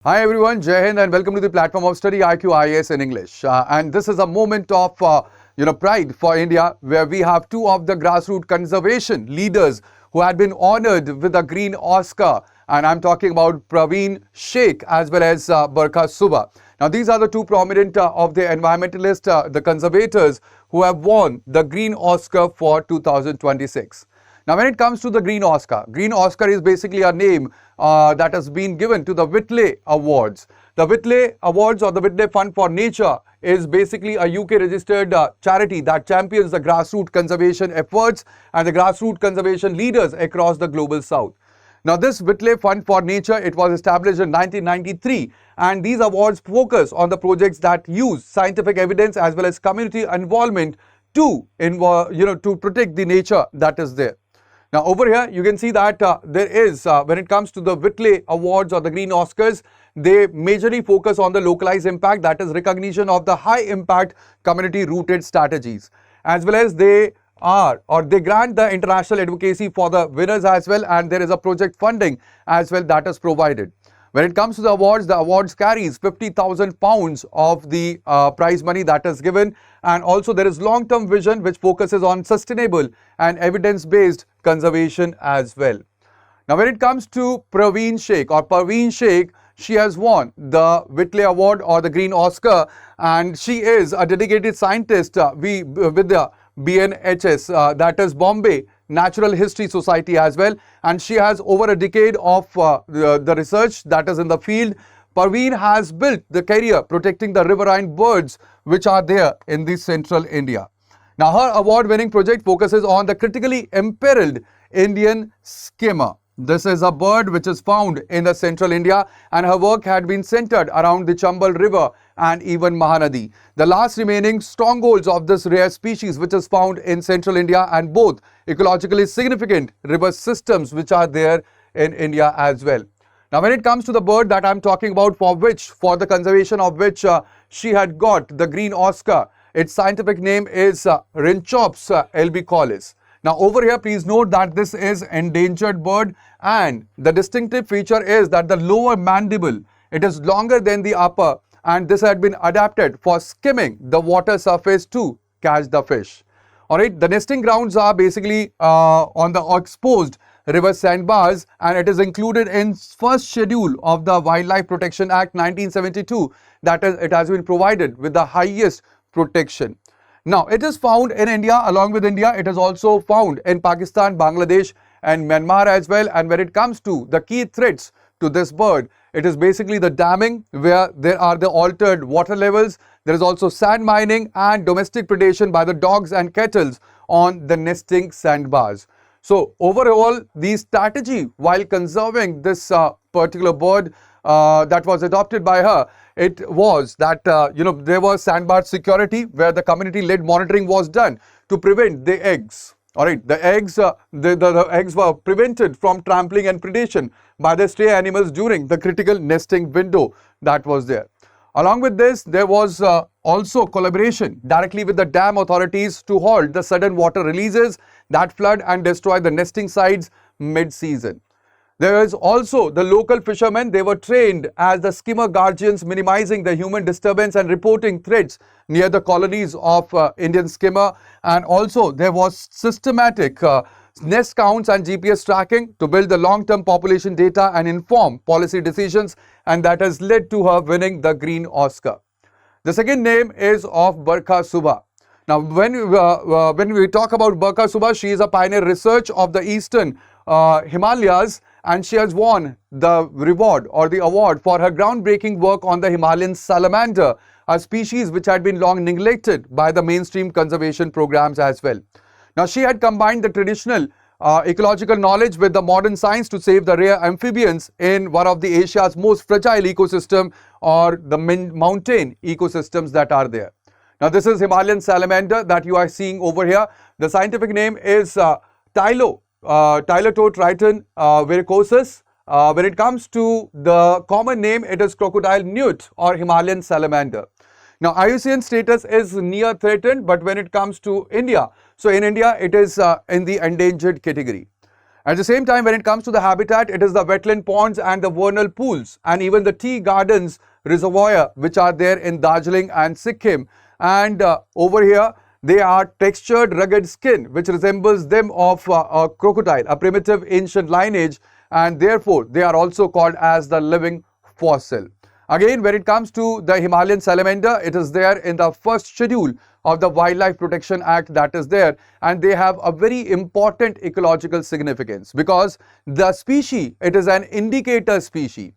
Hi everyone, Jai Hind and welcome to the platform of StudyIQ IAS in English. And this is a moment of pride for India, where we have two of the grassroots conservation leaders who had been honored with a Green Oscar. And I'm talking about Parveen Shaikh as well as Barkha Subba. Now these are the two prominent of the environmentalists, the conservators, who have won the Green Oscar for 2026. Now, when it comes to the Green Oscar is basically a name that has been given to the Whitley Awards. The Whitley Awards or the Whitley Fund for Nature is basically a UK registered charity that champions the grassroots conservation efforts and the grassroots conservation leaders across the global south. Now, this Whitley Fund for Nature, it was established in 1993, and these awards focus on the projects that use scientific evidence as well as community involvement to protect the nature that is there. Now over here you can see that there is, when it comes to the Whitley Awards or the Green Oscars, they majorly focus on the localized impact, that is recognition of the high impact community rooted strategies, as well as they grant the international advocacy for the winners as well, and there is a project funding as well that is provided. When it comes to the awards carries £50,000 of the prize money that is given, and also there is long-term vision which focuses on sustainable and evidence-based conservation as well. Now when it comes to Parveen Shaikh, she has won the Whitley Award or the Green Oscar, and she is a dedicated scientist with the BNHS, that is Bombay Natural History Society as well, and she has over a decade of the research that is in the field. Pervin has built the career protecting the riverine birds which are there in the central India. Now her award-winning project focuses on the critically imperiled Indian Skimmer. This is a bird which is found in the central India, and her work had been centered around the Chambal River and even Mahanadi, the last remaining strongholds of this rare species which is found in central India, and both ecologically significant river systems which are there in India as well. Now when it comes to the bird that I'm talking about, for the conservation of which she had got the Green Oscar, its scientific name is Rhynchops albicollis. Now over here please note that this is endangered bird, and the distinctive feature is that the lower mandible, it is longer than the upper, and this had been adapted for skimming the water surface to catch the fish. Alright, the nesting grounds are basically on the exposed river sandbars, and it is included in first schedule of the Wildlife Protection Act 1972, that is, it has been provided with the highest protection. Now, it is found in India. Along with India, it is also found in Pakistan, Bangladesh and Myanmar as well. And when it comes to the key threats to this bird, it is basically the damming, where there are the altered water levels. There is also sand mining and domestic predation by the dogs and cattle on the nesting sandbars. So, overall, the strategy while conserving this particular bird that was adopted by her, it was that there was sandbar security, where the community-led monitoring was done to prevent the eggs. All right, the eggs were prevented from trampling and predation by the stray animals during the critical nesting window that was there. Along with this, there was also collaboration directly with the dam authorities to halt the sudden water releases that flood and destroy the nesting sites mid-season. There is also the local fishermen. They were trained as the skimmer guardians, minimizing the human disturbance and reporting threats near the colonies of Indian skimmer. And also there was systematic nest counts and GPS tracking to build the long-term population data and inform policy decisions, and that has led to her winning the Green Oscar. The second name is of Barkha Subba. Now, when we talk about Barkha Subba, she is a pioneer research of the eastern Himalayas, and she has won the reward or the award for her groundbreaking work on the Himalayan Salamander, a species which had been long neglected by the mainstream conservation programs as well. Now, she had combined the traditional ecological knowledge with the modern science to save the rare amphibians in one of the Asia's most fragile ecosystem, or the mountain ecosystems that are there. Now, this is Himalayan salamander that you are seeing over here. The scientific name is Tylotoe triton vericosus. When it comes to the common name, it is crocodile newt or Himalayan salamander. Now, IUCN status is near threatened, but when it comes to India, so in India, it is in the endangered category. At the same time, when it comes to the habitat, it is the wetland ponds and the vernal pools and even the tea gardens reservoir which are there in Darjeeling and Sikkim. And over here, they are textured rugged skin which resembles them of a crocodile, a primitive ancient lineage, and therefore they are also called as the living fossil. Again, when it comes to the Himalayan salamander, it is there in the first schedule of the Wildlife Protection Act that is there, and they have a very important ecological significance because the species, it is an indicator species.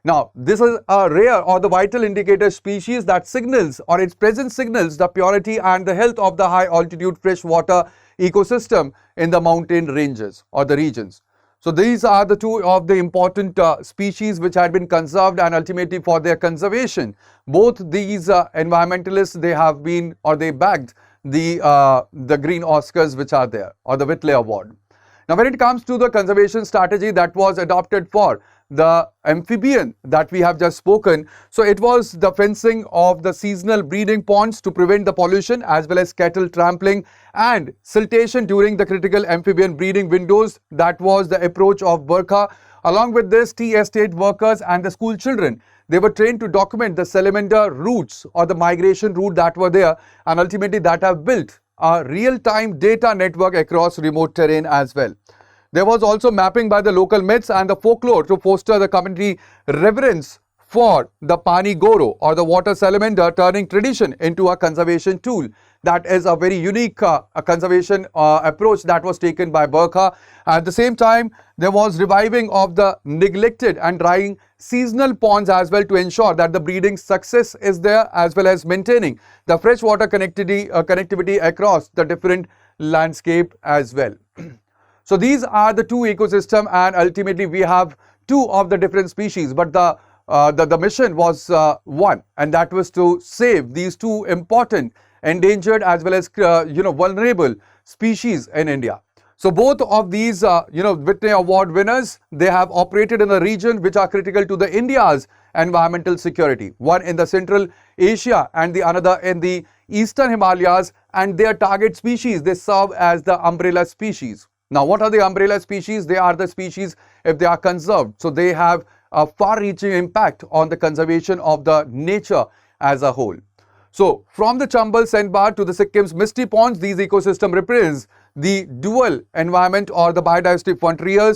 Now, this is a rare or the vital indicator species that signals or its presence signals the purity and the health of the high altitude freshwater ecosystem in the mountain ranges or the regions. So these are the two of the important species which had been conserved and ultimately for their conservation. Both these environmentalists, they have been or they bagged the green Oscars which are there or the Whitley Award. Now when it comes to the conservation strategy that was adopted for the amphibian that we have just spoken, so it was the fencing of the seasonal breeding ponds to prevent the pollution as well as cattle trampling and siltation during the critical amphibian breeding windows. That was the approach of Barkha. Along with this, tea estate workers and the school children, they were trained to document the salamander routes or the migration route that were there, and ultimately that have built a real-time data network across remote terrain as well. There was also mapping by the local myths and the folklore to foster the community reverence for the Pani Goro or the water salamander, turning tradition into a conservation tool. That is a very unique conservation approach that was taken by Barkha. At the same time, there was reviving of the neglected and drying seasonal ponds as well to ensure that the breeding success is there, as well as maintaining the freshwater connectivity across the different landscape as well. So these are the two ecosystem, and ultimately we have two of the different species, but the mission was one, and that was to save these two important endangered as well as vulnerable species in India. So both of these Whitney Award winners, they have operated in a region which are critical to the India's environmental security, one in the Central Asia and the another in the Eastern Himalayas, and their target species, they serve as the umbrella species. Now, what are the umbrella species? They are the species, if they are conserved, so they have a far-reaching impact on the conservation of the nature as a whole. So, from the Chambal sandbar to the Sikkim's misty ponds, these ecosystems represent the dual environment or the biodiversity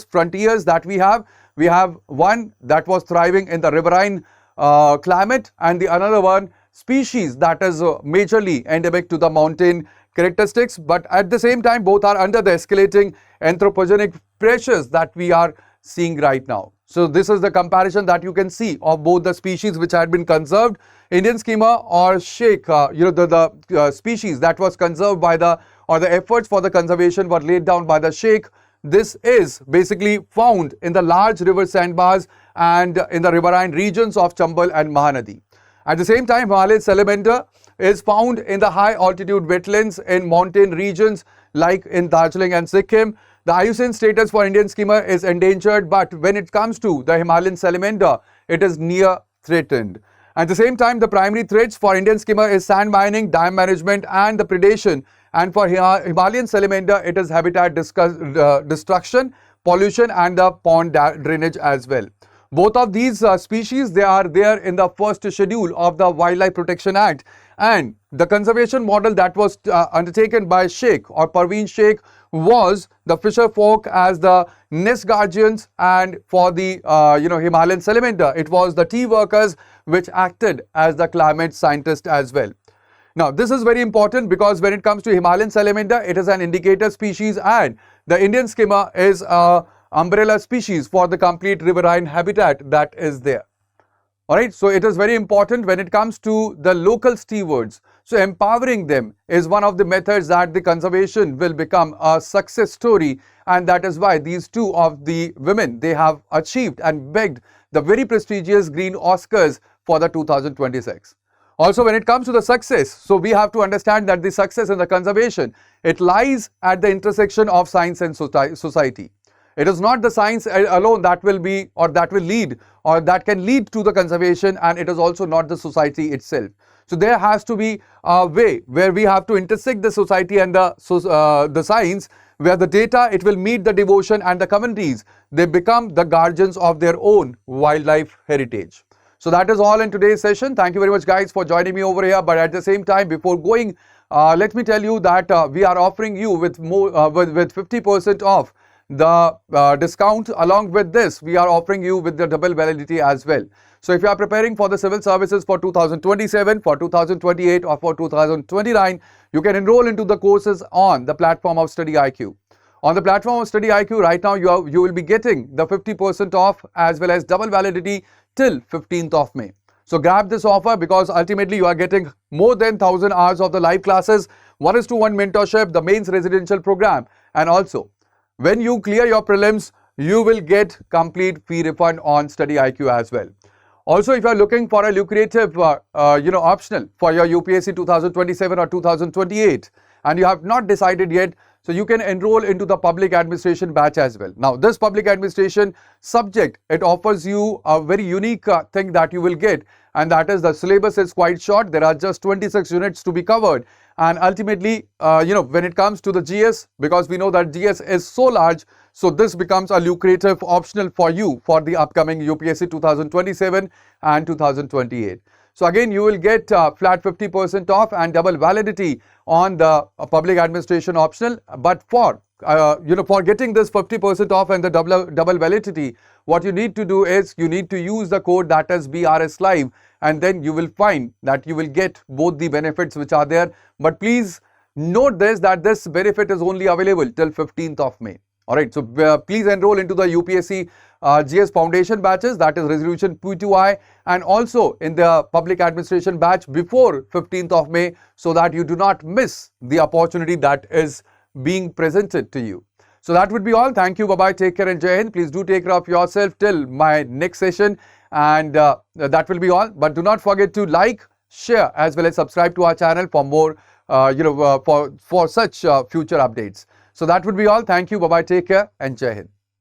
frontiers that we have. We have one that was thriving in the riverine climate, and the another one species that is majorly endemic to the mountain characteristics, but at the same time both are under the escalating anthropogenic pressures that we are seeing right now. So this is the comparison that you can see of both the species which had been conserved. Indian skimmer or Sheikh, the species that was conserved by the efforts for the conservation were laid down by the Sheikh. This is basically found in the large river sandbars and in the riverine regions of Chambal and Mahanadi. At the same time, Himalayan salamander is found in the high altitude wetlands in mountain regions like in Darjeeling and Sikkim. The IUCN status for Indian skimmer is endangered, but when it comes to the Himalayan salamander, it is near threatened. At the same time, the primary threats for Indian skimmer is sand mining, dam management and the predation. And for Himalayan salamander, it is habitat destruction, pollution and the pond drainage as well. Both of these species, they are there in the first schedule of the Wildlife Protection Act, and the conservation model that was undertaken by Sheikh or Parveen Shaikh was the fisher folk as the nest guardians, and for the Himalayan salamander, it was the tea workers which acted as the climate scientists as well. Now, this is very important because when it comes to Himalayan salamander, it is an indicator species, and the Indian skimmer is a umbrella species for the complete riverine habitat that is there. Alright, so it is very important when it comes to the local stewards. So empowering them is one of the methods that the conservation will become a success story, and that is why these two of the women, they have achieved and begged the very prestigious Green Oscars for the 2026. Also, when it comes to the success, so we have to understand that the success in the conservation, it lies at the intersection of science and society. It is not the science alone that will be, or that will lead, or that can lead to the conservation, and it is also not the society itself. So there has to be a way where we have to intersect the society and the science, where the data, it will meet the devotion, and the communities, they become the guardians of their own wildlife heritage. So that is all in today's session. Thank you very much, guys, for joining me over here. But at the same time, before going, let me tell you that we are offering you with more with 50% off the discount. Along with this, we are offering you with the double validity as well. So if you are preparing for the civil services for 2027, for 2028, or for 2029, you can enroll into the courses on the platform of StudyIQ. On the platform of StudyIQ, right now you will be getting the 50% off as well as double validity till 15th of May. So grab this offer, because ultimately you are getting more than 1,000 hours of the live classes, 1:1 mentorship, the mains residential program, and also when you clear your prelims, you will get complete fee refund on StudyIQ as well. Also, if you are looking for a lucrative, optional for your UPSC 2027 or 2028, and you have not decided yet, so you can enroll into the public administration batch as well. Now, this public administration subject, it offers you a very unique thing that you will get, and that is the syllabus is quite short. There are just 26 units to be covered. And ultimately, when it comes to the GS, because we know that GS is so large, so this becomes a lucrative optional for you for the upcoming UPSC 2027 and 2028. So again, you will get flat 50% off and double validity on the public administration optional. But for for getting this 50% off and the double validity, what you need to do is you need to use the code that is BRS Live, and then you will find that you will get both the benefits which are there. But please note this, that this benefit is only available till 15th of May. Alright, so please enroll into the UPSC GS Foundation batches, that is Resolution P2I, and also in the Public Administration batch before 15th of May, so that you do not miss the opportunity that is being presented to you. So that would be all. Thank you. Bye-bye. Take care and Jai Hind. Please do take care of yourself till my next session. And that will be all. But do not forget to like, share, as well as subscribe to our channel for more, for such future updates. So that would be all. Thank you. Bye-bye. Take care and Jai Hind.